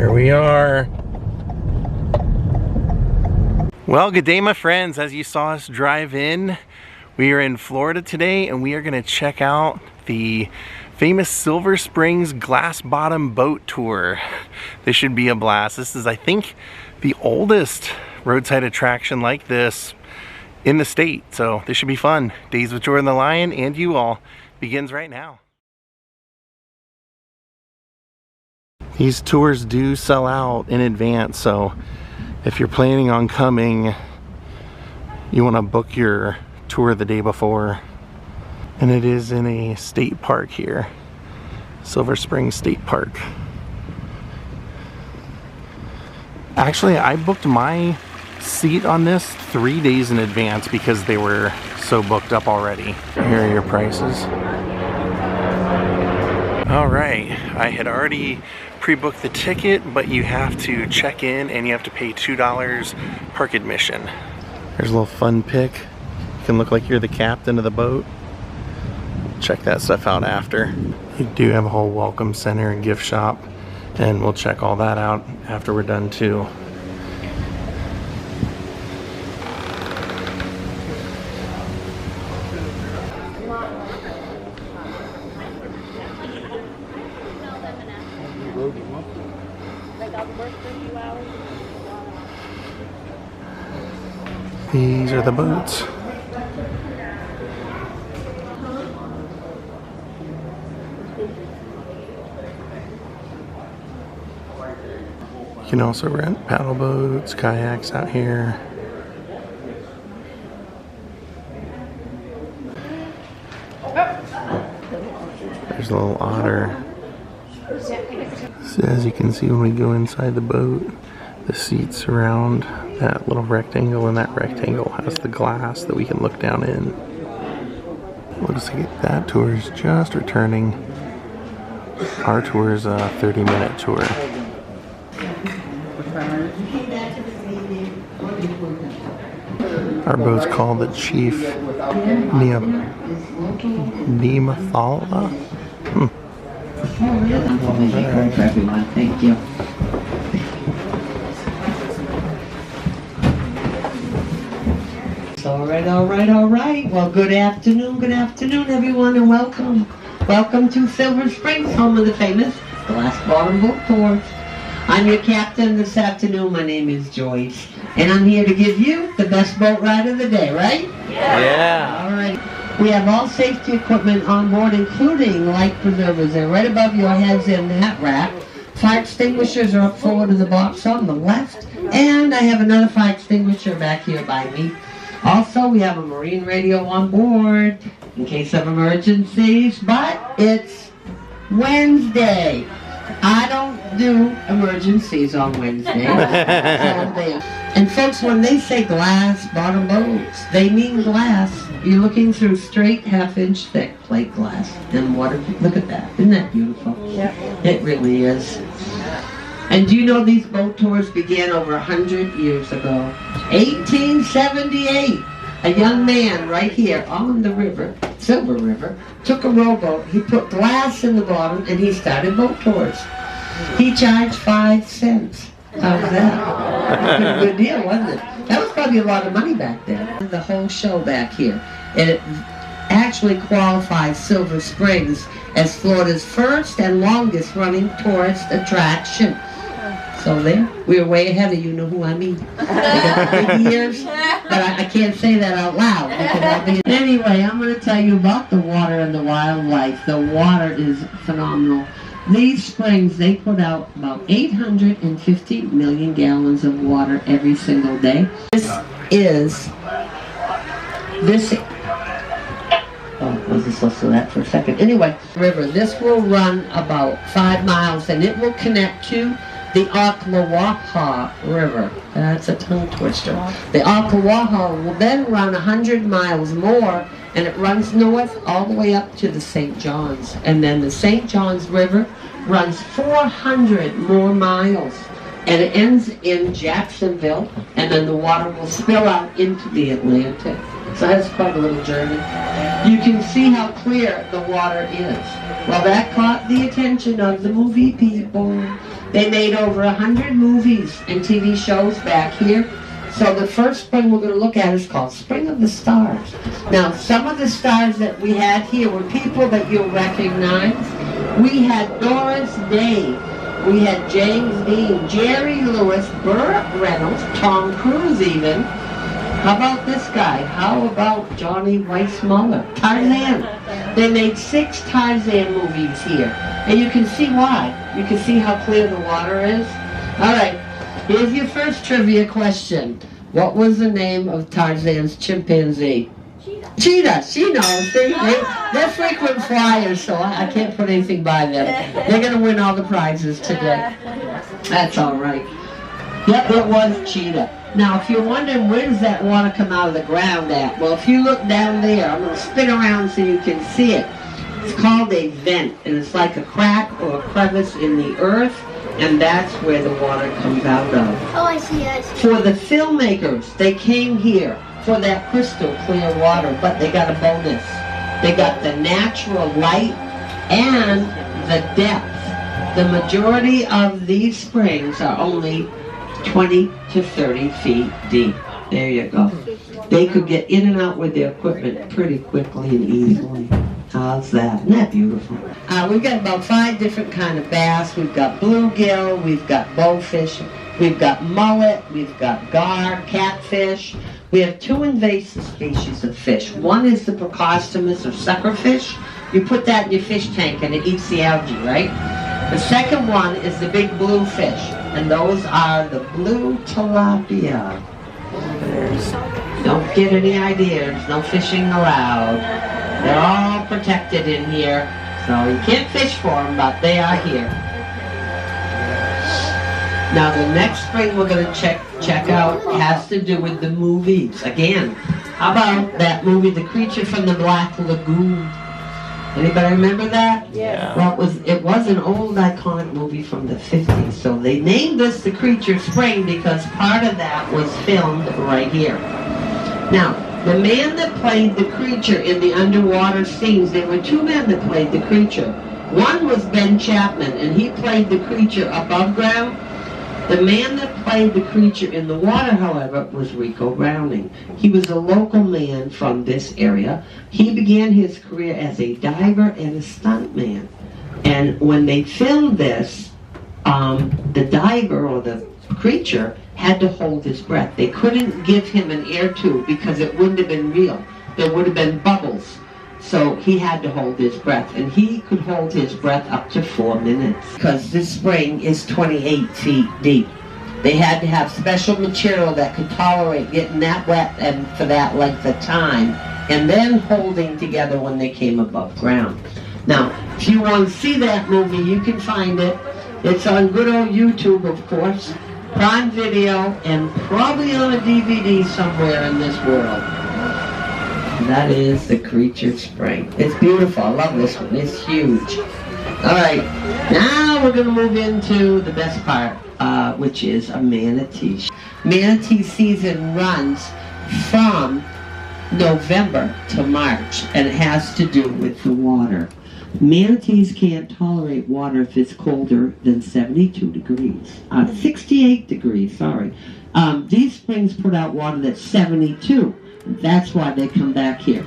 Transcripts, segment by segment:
Here we are. Well, good day, my friends. As you saw us drive in, we are in Florida today, and we are going to check out the famous Silver Springs Glass Bottom Boat Tour. This should be a blast. This is, I think, the oldest roadside attraction like this in the state, so this should be fun. Daze with Jordan the Lion and you all begins right now. These tours do sell out in advance, so if you're planning on coming, you want to book your tour the day before. And it is in a state park here, Silver Springs State Park. Actually, I booked my seat on this 3 days in advance because they were so booked up already. Here are your prices. All right, I had already pre-booked the ticket, but you have to check in and you have to pay $2 park admission. There's a little fun pic. You can look like you're the captain of the boat. Check that stuff out after. You do have a whole welcome center and gift shop, and we'll check all that out after we're done too. These are the boats. You can also rent paddle boats, kayaks out here. There's a little otter. So as you can see when we go inside the boat, the seats surround that little rectangle, and that rectangle has the glass that we can look down in. Looks like that tour is just returning. Our tour is a 30-minute tour. Our boat's called the Chief Nemathala. Everyone, thank you. All right. Well, good afternoon, everyone, and welcome. Welcome to Silver Springs, home of the famous Glass Bottom Boat Tours. I'm your captain this afternoon. My name is Joyce, and I'm here to give you the best boat ride of the day, right? Yeah. All right. We have all safety equipment on board, including life preservers. They're right above your heads in that rack. Fire extinguishers are up forward in the box on the left, and I have another fire extinguisher back here by me. Also, we have a marine radio on board in case of emergencies, but it's Wednesday. I don't do emergencies on Wednesday. And folks, when they say glass bottom boats, they mean glass. You're looking through straight half-inch thick plate glass and water. Look at that. Isn't that beautiful? Yeah. It really is. And do you know these boat tours began over 100 years ago? 1878. A young man right here on the river, Silver River, took a rowboat, he put glass in the bottom, and he started boat tours. He charged 5 cents. How's that? A good deal, wasn't it? That was probably a lot of money back then. The whole show back here. And it actually qualifies Silver Springs as Florida's first and longest running tourist attraction. So there, we're way ahead of you, know who I mean. I got the big ears, but I can't say that out loud. Anyway, I'm going to tell you about the water and the wildlife. The water is phenomenal. These springs, they put out about 850 million gallons of water every single day. Oh, I wasn't supposed to do that for a second. Anyway, river, this will run about 5 miles, and it will connect to the Ocklawaha River. That's a tongue twister. The Ocklawaha will then run 100 miles more, and it runs north all the way up to the St. John's. And then the St. John's River runs 400 more miles, and it ends in Jacksonville, and then the water will spill out into the Atlantic. So that's quite a little journey. You can see how clear the water is. Well, that caught the attention of the movie people. They made over 100 movies and TV shows back here. So the first spring we're going to look at is called Spring of the Stars. Now, some of the stars that we had here were people that you'll recognize. We had Doris Day. We had James Dean, Jerry Lewis, Burt Reynolds, Tom Cruise even. How about this guy? How about Johnny Weissmuller? Tarzan. They made 6 Tarzan movies here. And you can see why. You can see how clear the water is. All right, here's your first trivia question. What was the name of Tarzan's chimpanzee? Cheetah. She knows. They're frequent flyers, so I can't put anything by them. They're going to win all the prizes today. That's all right. Yep, it was Cheetah. Now, if you're wondering where does that water come out of the ground at, well, if you look down there, I'm going to spin around so you can see it. It's called a vent, and it's like a crack or a crevice in the earth, and that's where the water comes out of. Oh, I see it. For the filmmakers, they came here for that crystal clear water, but they got a bonus. They got the natural light and the depth. The majority of these springs are only 20 to 30 feet deep. There you go. They could get in and out with their equipment pretty quickly and easily. How's that? Isn't that beautiful? We've got about 5 different kind of bass. We've got bluegill, we've got bowfish, we've got mullet, we've got gar, catfish. We have 2 invasive species of fish. One is the Procostomys or suckerfish. You put that in your fish tank and it eats the algae, right? The second one is the big blue fish, and those are the blue tilapia. Don't get any ideas, no fishing allowed. They're all protected in here, so you can't fish for them, but they are here. Now the next spring we're going to check out has to do with the movies. Again, how about that movie, The Creature from the Black Lagoon? Anybody remember that? Yeah. Well, it was an old iconic movie from the 50s, so they named this The Creature Spring because part of that was filmed right here. Now, the man that played the creature in the underwater scenes, there were 2 men that played the creature. One was Ben Chapman, and he played the creature above ground. The man that played the creature in the water, however, was Rico Browning. He was a local man from this area. He began his career as a diver and a stuntman. And when they filmed this, the diver or the creature had to hold his breath. They couldn't give him an air tube because it wouldn't have been real. There would have been bubbles. So he had to hold his breath, and he could hold his breath up to 4 minutes. Because this spring is 28 feet deep. They had to have special material that could tolerate getting that wet and for that length of time, and then holding together when they came above ground. Now, if you want to see that movie, you can find it. It's on good old YouTube, of course, Prime Video, and probably on a DVD somewhere in this world. That is The Creature Spring. It's beautiful. I love this one. It's huge. All right. Now we're going to move into the best part, which is a manatee. Manatee season runs from November to March, and it has to do with the water. Manatees can't tolerate water if it's colder than 72 degrees. 68 degrees, sorry. These springs put out water that's 72. That's why they come back here.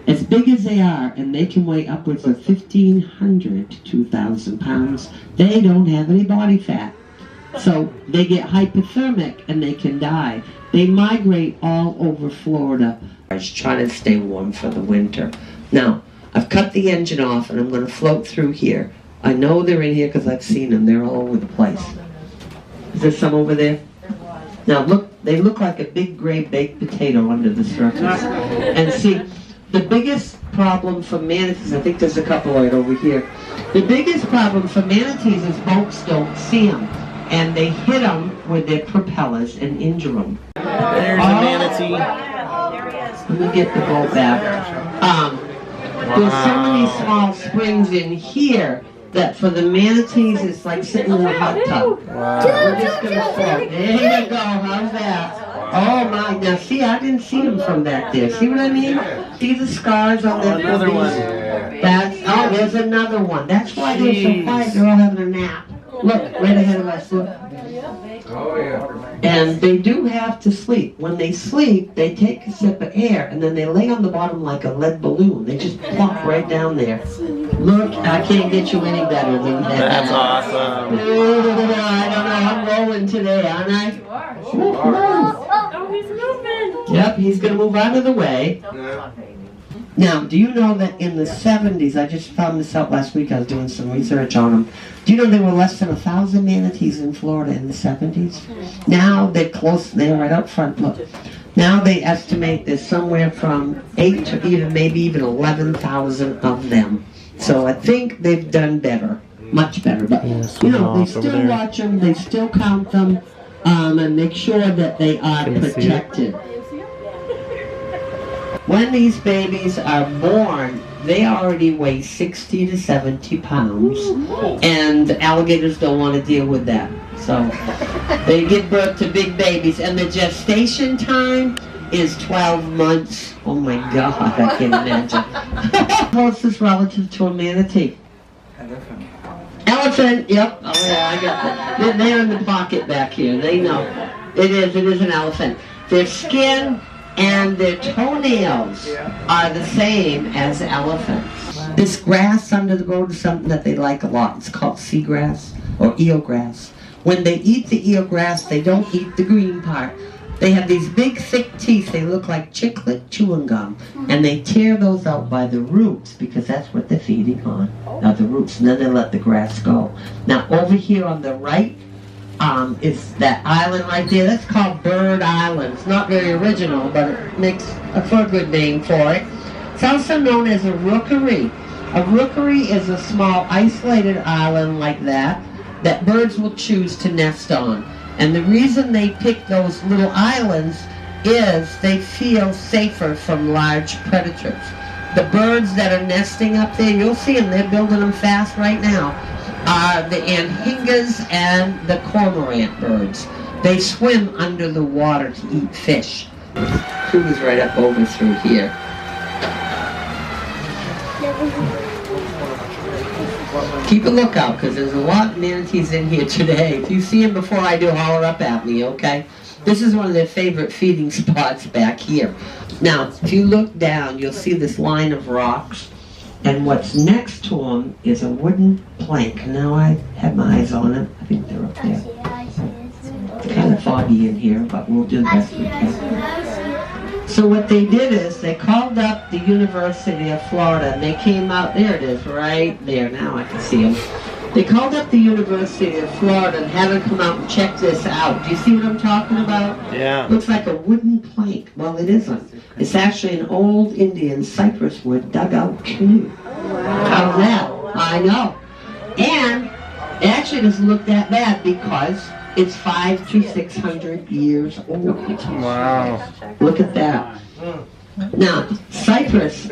As big as they are, and they can weigh upwards of 1,500 to 2,000 pounds, they don't have any body fat. So they get hypothermic and they can die. They migrate all over Florida, trying to stay warm for the winter. Now, I've cut the engine off and I'm going to float through here. I know they're in here because I've seen them. They're all over the place. Is there some over there? Now look, they look like a big gray baked potato under the surface. And see, the biggest problem for manatees, I think there's a couple right over here. The biggest problem for manatees is boats don't see them. And they hit them with their propellers and injure them. There's a manatee. Let me get the boat back. There's so many small springs in here that for the manatees it's like sitting in a hot tub. Wow. We're just going to float. There you go. How's that? Oh my. Now see, I didn't see them from back there. See what I mean? See the scars on their Another one. That's, oh, there's another one. That's why they're so quiet. They're all having a nap. Look, right ahead of us, look. Oh, yeah. And they do have to sleep. When they sleep, they take a sip of air and then they lay on the bottom like a lead balloon. They just plop right down there. Look, I can't get you any better than that. That's awesome. I don't know, I'm rolling today, aren't I? Oh, he's moving. Yep, he's going to move out of the way. Now, do you know that in the 70s, I just found this out last week, I was doing some research on them. Do you know there were less than 1,000 manatees in Florida in the 70s? Now they're close, they're right up front, look. Now they estimate there's somewhere from 8 to even maybe even 11,000 of them. So I think they've done better, much better. But, you know, they still watch them, they still count them, and make sure that they are protected. When these babies are born, they already weigh 60 to 70 pounds, and alligators don't want to deal with that. So they give birth to big babies, and the gestation time is 12 months. Oh my God, I can't imagine. Closest relative to a manatee? Elephant, yep. Oh yeah, I got that. They're in the pocket back here. They know. It is an elephant. Their skin and their toenails are the same as elephants. This grass under the boat is something that they like a lot. It's called seagrass or eelgrass. When they eat the eelgrass, they don't eat the green part. They have these big thick teeth. They look like chiclet chewing gum. And they tear those out by the roots because that's what they're feeding on, the roots. And then they let the grass go. Now over here on the right, is that island right there. That's called Bird Island. It's not very original, but it makes for a good name for it. It's also known as a rookery. A rookery is a small isolated island like that birds will choose to nest on. And the reason they pick those little islands is they feel safer from large predators. The birds that are nesting up there, you'll see them, they're building them fast right now, are the anhingas and the cormorant birds. They swim under the water to eat fish. Cruise right up over through here. Keep a lookout because there's a lot of manatees in here today. If you see them before I do, holler up at me, okay? This is one of their favorite feeding spots back here. Now, if you look down, you'll see this line of rocks. And what's next to them is a wooden plank. Now I have my eyes on it. I think they're up there. It's kind of foggy in here, but we'll do the best we can. So what they did is they called up the University of Florida, and they came out, there it is, right there, now I can see them. They called up the University of Florida and had them come out and check this out. Do you see what I'm talking about? Yeah. Looks like a wooden plank. Well, it isn't. It's actually an old Indian cypress wood dugout canoe. How's that? I know. And it actually doesn't look that bad because it's 500 to 600 years old. Wow. Look at that. Now, cypress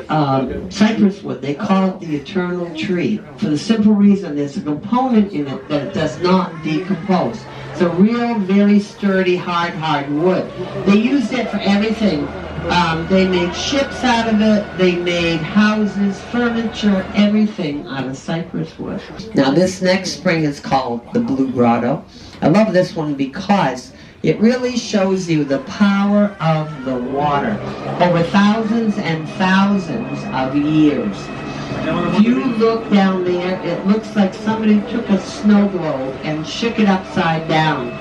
wood, they call it the eternal tree for the simple reason there's a component in it that it does not decompose. It's a real, very sturdy, hard wood. They used it for everything. They made ships out of it, they made houses, furniture, everything out of cypress wood. Now this next spring is called the Blue Grotto. I love this one because it really shows you the power of the water over thousands and thousands of years. If you look down there, it looks like somebody took a snow globe and shook it upside down.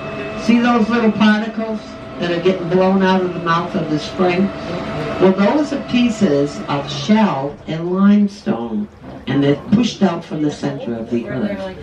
See those little particles that are getting blown out of the mouth of the spring? Well, those are pieces of shell and limestone, and they're pushed out from the center of the earth.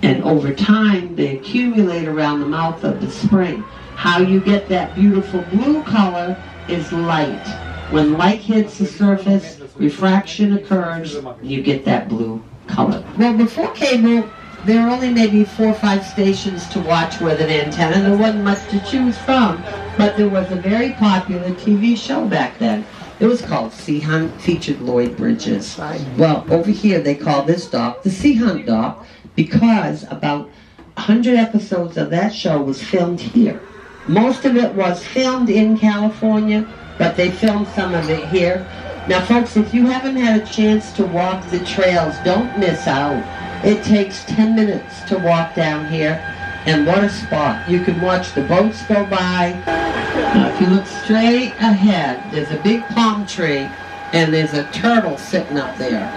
And over time, they accumulate around the mouth of the spring. How you get that beautiful blue color is light. When light hits the surface, refraction occurs, and you get that blue color. Well, before cable, there were only maybe 4 or 5 stations to watch with an antenna. There wasn't much to choose from, but there was a very popular TV show back then. It was called Sea Hunt, featured Lloyd Bridges. Well, over here they call this doc the Sea Hunt doc because about 100 episodes of that show was filmed here. Most of it was filmed in California, but they filmed some of it here. Now folks, if you haven't had a chance to walk the trails, don't miss out. It takes 10 minutes to walk down here, and what a spot. You can watch the boats go by. Now, if you look straight ahead, there's a big palm tree, and there's a turtle sitting up there.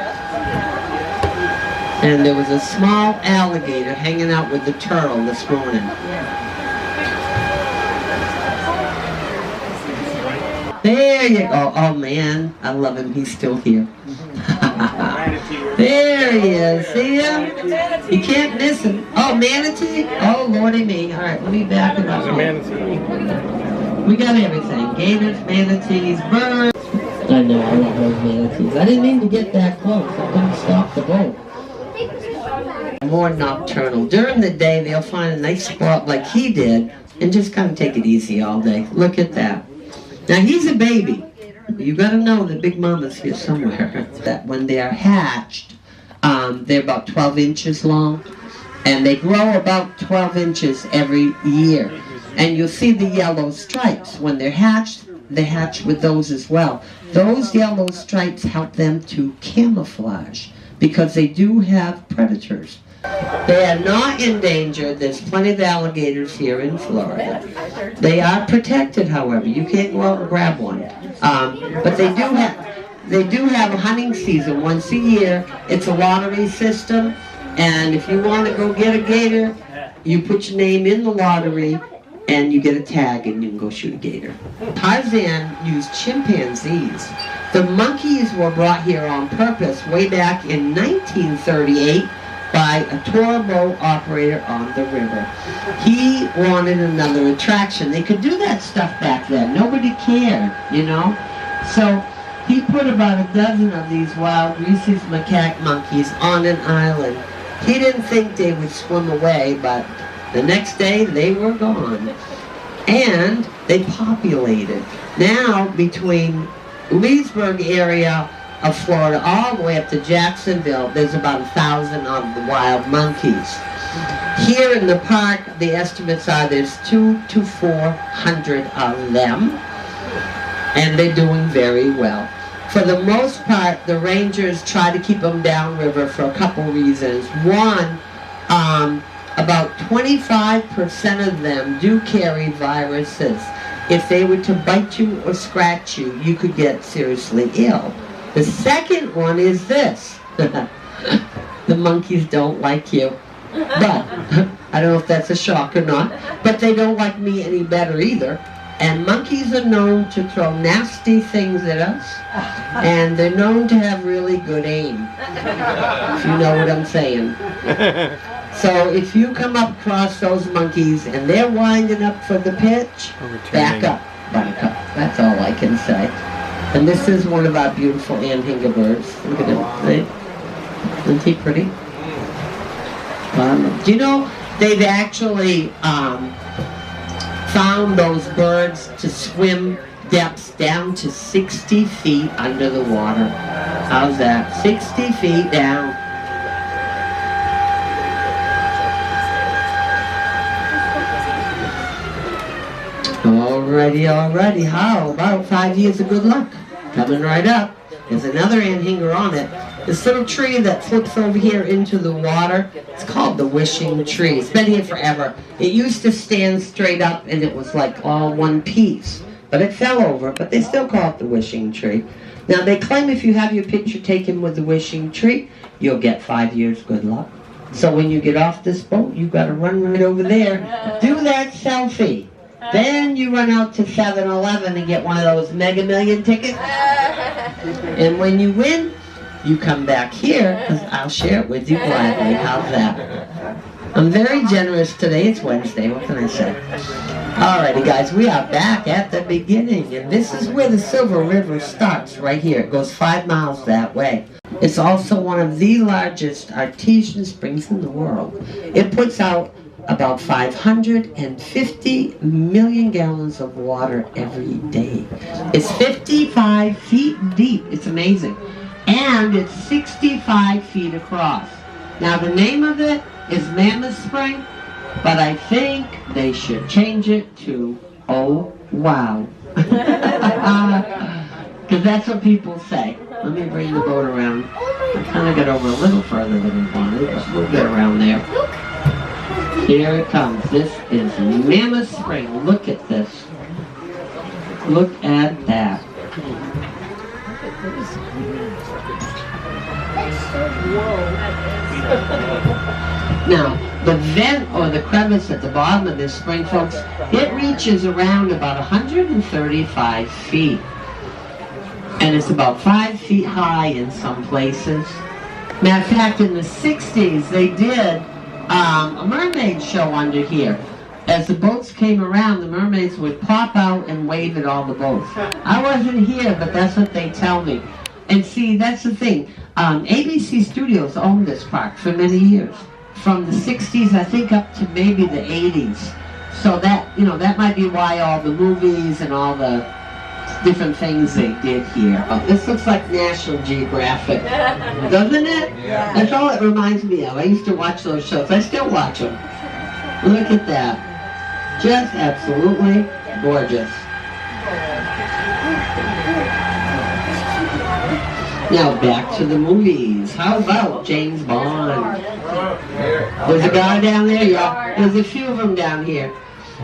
And there was a small alligator hanging out with the turtle this morning. There you go. Oh man, I love him. He's still here. There he is. See him? You can't miss him. Oh, manatee? Oh, lordy me. All right, let me back it up. We got everything. Gators, manatees, birds. I know, I love those manatees. I didn't mean to get that close. I couldn't stop the boat. More nocturnal. During the day, they'll find a nice spot like he did and just kind of take it easy all day. Look at that. Now, he's a baby. You got to know the big mama's here somewhere. That when they are hatched, they're about 12 inches long, and they grow about 12 inches every year. And you'll see the yellow stripes. When they're hatched, they hatch with those as well. Those yellow stripes help them to camouflage because they do have predators. They are not endangered. There's plenty of alligators here in Florida. They are protected, however. You can't go out and grab one. But they do have a hunting season once a year. It's a lottery system, and if you want to go get a gator, you put your name in the lottery, and you get a tag, and you can go shoot a gator. Tarzan used chimpanzees. The monkeys were brought here on purpose way back in 1938 by a tour boat operator on the river. He wanted another attraction. They could do that stuff back then. Nobody cared, you know? So he put about a dozen of these wild rhesus macaque monkeys on an island. He didn't think they would swim away, but the next day they were gone. And they populated. Now, between Leesburg area of Florida all the way up to Jacksonville, there's about 1,000 of the wild monkeys. Here in the park, the estimates are there's 200 to 400 of them, and they're doing very well. For the most part, the rangers try to keep them downriver for a couple reasons. One, about 25% of them do carry viruses. If they were to bite you or scratch you, you could get seriously ill. The second one is this. The monkeys don't like you. But, I don't know if that's a shock or not, but they don't like me any better either. And monkeys are known to throw nasty things at us, and they're known to have really good aim, if you know what I'm saying. So if you come up across those monkeys and they're winding up for the pitch, back up, buttercup. That's all I can say. And this is one of our beautiful anhinga birds. Look at him, right? Isn't he pretty? Do you know they've actually found those birds to swim depths down to 60 feet under the water? How's that? 60 feet down. Alrighty. How about 5 years of good luck? Coming right up. There's another anhinga on it. This little tree that flips over here into the water, it's called the wishing tree. It's been here forever. It used to stand straight up and it was like all one piece. But it fell over, but they still call it the wishing tree. Now they claim if you have your picture taken with the wishing tree, you'll get 5 years good luck. So when you get off this boat, you've got to run right over there, do that selfie. Then you run out to 7-Eleven and get one of those Mega Million tickets. And when you win, you come back here, because I'll share it with you gladly. How's that? I'm very generous today. It's Wednesday. What can I say? Alrighty, guys. We are back at the beginning. And this is where the Silver River starts, right here. It goes 5 miles that way. It's also one of the largest artesian springs in the world. It puts out about 550 million gallons of water every day. It's 55 feet deep. It's amazing. And it's 65 feet across. Now the name of it is Mammoth Spring, but I think they should change it to Oh Wow. Because that's what people say. Let me bring the boat around. I kind of got over a little further than I wanted, but we'll get around there. Here it comes. This is Mammoth Spring. Look at this. Look at that. Now, the vent or the crevice at the bottom of this spring, folks, it reaches around about 135 feet. And it's about 5 feet high in some places. Matter of fact, in the 60s, they did a mermaid show under here. As the boats came around, the mermaids would pop out and wave at all the boats. I wasn't here, but that's what they tell me. And see, that's the thing. ABC Studios owned this park for many years. From the 60s, I think, up to maybe the 80s. So that, you know, that might be why all the movies and all the different things they did here. Oh, this looks like National Geographic, doesn't it? Yeah. That's all it reminds me of. I used to watch those shows. I still watch them. Look at that. Just absolutely gorgeous. Now back to the movies. How about James Bond? There's a guy down there? Yeah. There's a few of them down here.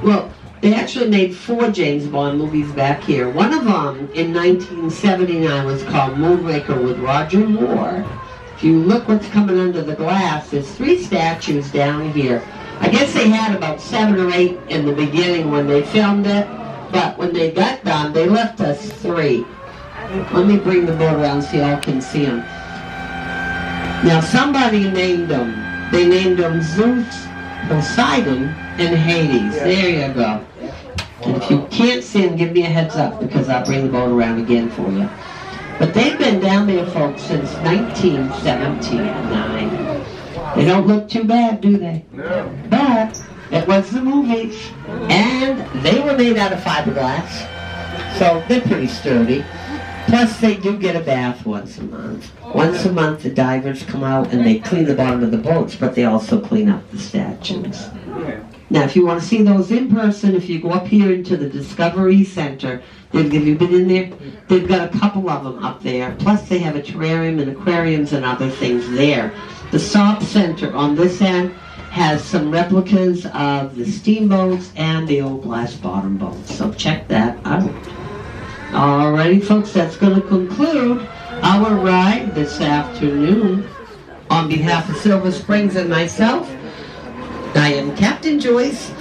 Well, they actually made 4 James Bond movies back here. One of them in 1979 was called Moonraker with Roger Moore. If you look what's coming under the glass, there's 3 statues down here. I guess they had about 7 or 8 in the beginning when they filmed it, but when they got done, they left us 3. Let me bring the boat around so y'all can see them. Now somebody named them. They named them Zeus, Poseidon, and Hades. There you go. And if you can't see them, give me a heads up because I'll bring the boat around again for you. But they've been down there, folks, since 1979. They don't look too bad, do they? No. But it was the movies. And they were made out of fiberglass. So they're pretty sturdy. Plus, they do get a bath once a month. Once a month, the divers come out and they clean the bottom of the boats, but they also clean up the statues. Now, if you want to see those in person, if you go up here into the Discovery Center, have you been in there? They've got a couple of them up there. Plus, they have a terrarium and aquariums and other things there. The Stop Center on this end has some replicas of the steamboats and the old glass bottom boats. So check that out. Alrighty, folks, that's going to conclude our ride this afternoon. On behalf of Silver Springs and myself, I am Captain Joyce,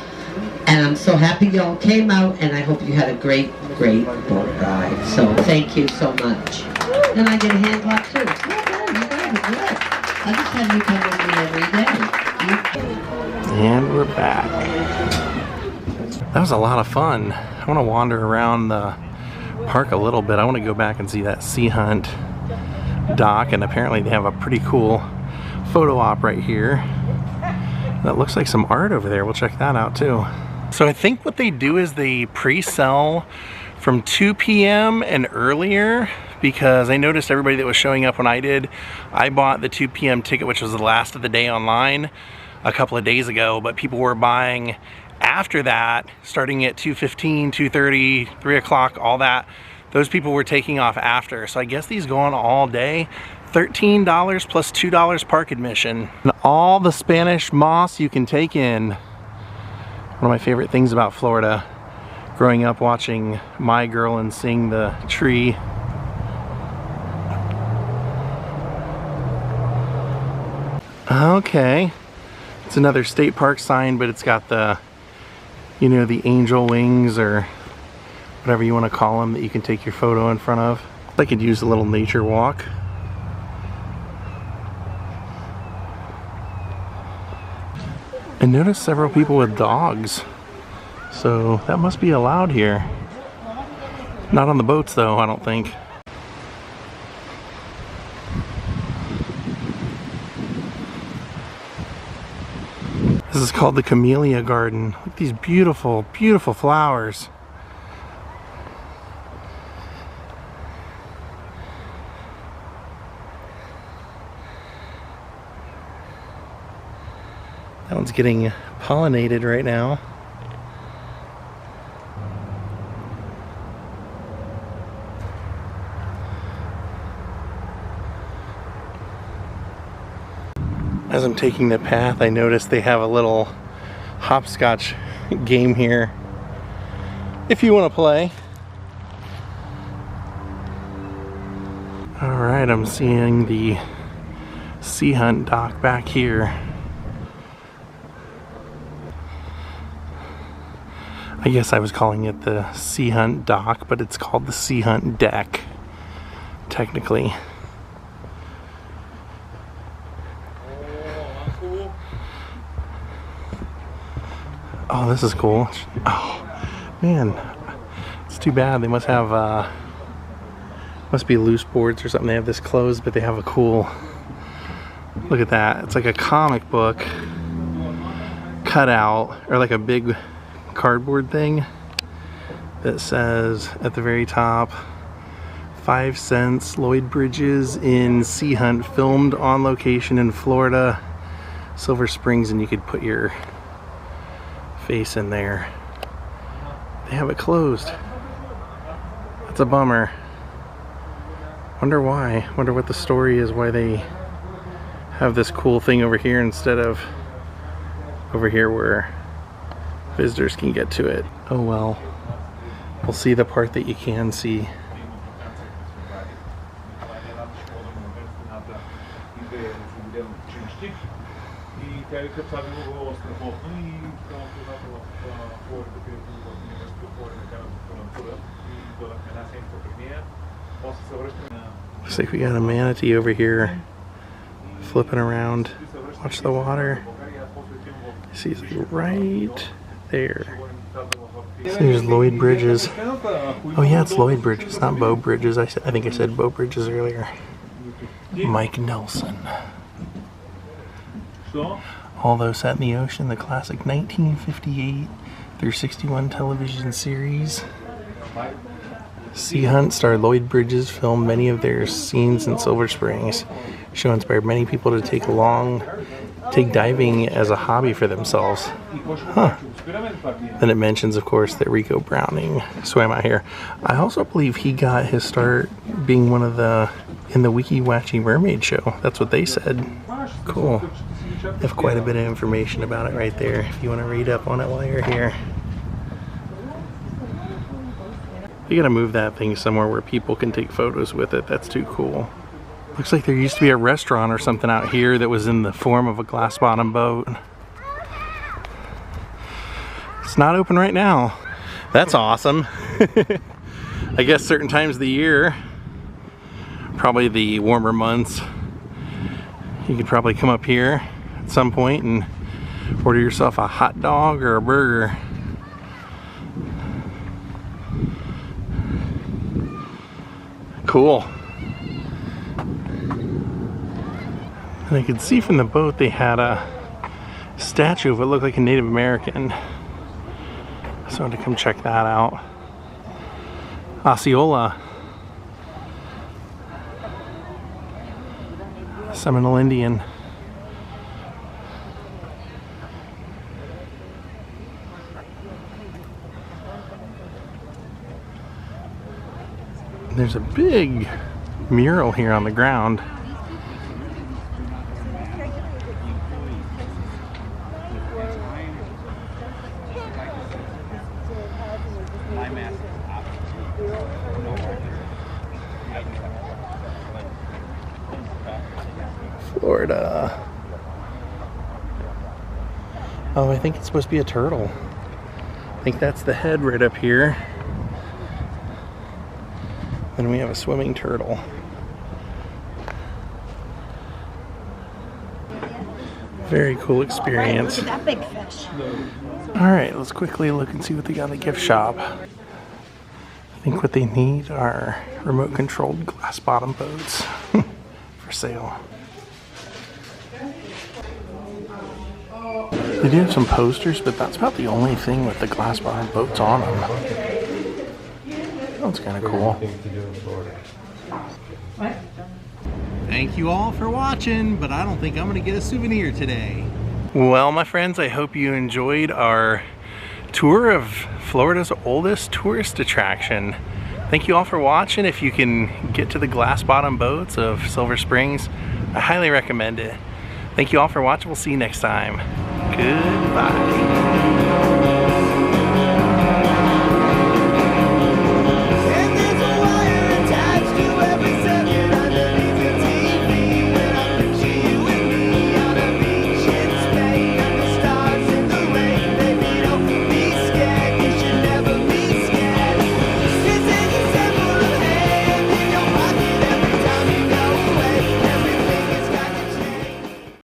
and I'm so happy y'all came out, and I hope you had a great, great boat ride. So thank you so much. And I get a hand clap too. Well done, you guys are good. I just have you come with me every day. And we're back. That was a lot of fun. I want to wander around the park a little bit. I want to go back and see that Sea Hunt dock, and apparently they have a pretty cool photo op right here. That looks like some art over there. We'll check that out too. So I think what they do is they pre-sell from 2 p.m. and earlier, because I noticed everybody that was showing up when I did, I bought the 2 p.m. ticket, which was the last of the day online a couple of days ago, but people were buying after that, starting at 2:15, 2:30, 3 o'clock, all that. Those people were taking off after. So I guess these go on all day. $13 plus $2 park admission. And all the Spanish moss you can take in. One of my favorite things about Florida, growing up watching My Girl and seeing the tree. Okay, it's another state park sign, but it's got the, you know, the angel wings or whatever you want to call them that you can take your photo in front of. I could use a little nature walk. And notice several people with dogs. So that must be allowed here. Not on the boats though, I don't think. This is called the Camellia Garden. Look at these beautiful, beautiful flowers. That one's getting pollinated right now. As I'm taking the path, I noticed they have a little hopscotch game here if you want to play. Alright, I'm seeing the Sea Hunt dock back here. I guess I was calling it the Sea Hunt dock, but it's called the Sea Hunt deck, technically. Oh, this is cool. Oh, man. It's too bad. They must have, must be loose boards or something. They have this closed, but they have a cool, look at that. It's like a comic book cut out, or like a big cardboard thing that says at the very top, 5 cents, Lloyd Bridges in Sea Hunt, filmed on location in Florida, Silver Springs, and you could put your face in there. They have it closed. That's a bummer. Wonder why. Wonder what the story is, why they have this cool thing over here instead of over here where visitors can get to it. Oh well. We'll see the part that you can see. Looks like we got a manatee over here flipping around. Watch the water. See, he's like right there. So there's Lloyd Bridges. Oh yeah, it's Lloyd Bridges, not Beau Bridges. I think I said Beau Bridges earlier. Mike Nelson. Although set in the ocean, the classic 1958 through 61 television series Sea Hunt star Lloyd Bridges filmed many of their scenes in Silver Springs. Show inspired many people to take diving as a hobby for themselves. Huh. Then it mentions, of course, that Rico Browning swam out here. I also believe he got his start being in the Wiki Watchy Mermaid show. That's what they said. Cool. They have quite a bit of information about it right there if you want to read up on it while you're here. You gotta move that thing somewhere where people can take photos with it. That's too cool. Looks like there used to be a restaurant or something out here that was in the form of a glass bottom boat. It's not open right now. That's awesome. I guess certain times of the year, probably the warmer months, you could probably come up here at some point and order yourself a hot dog or a burger. Cool. And I could see from the boat they had a statue of what looked like a Native American. So I wanted to come check that out. Osceola. Seminole Indian. There's a big mural here on the ground. Florida. Oh, I think it's supposed to be a turtle. I think that's the head right up here. Then we have a swimming turtle. Very cool experience. Look at that big fish. Alright, let's quickly look and see what they got in the gift shop. I think what they need are remote controlled glass bottom boats for sale. They do have some posters, but that's about the only thing with the glass bottom boats on them. That's kind of cool. What? Thank you all for watching, but I don't think I'm gonna get a souvenir today. Well, my friends, I hope you enjoyed our tour of Florida's oldest tourist attraction. Thank you all for watching. If you can get to the glass bottom boats of Silver Springs, I highly recommend it. Thank you all for watching. We'll see you next time. Goodbye.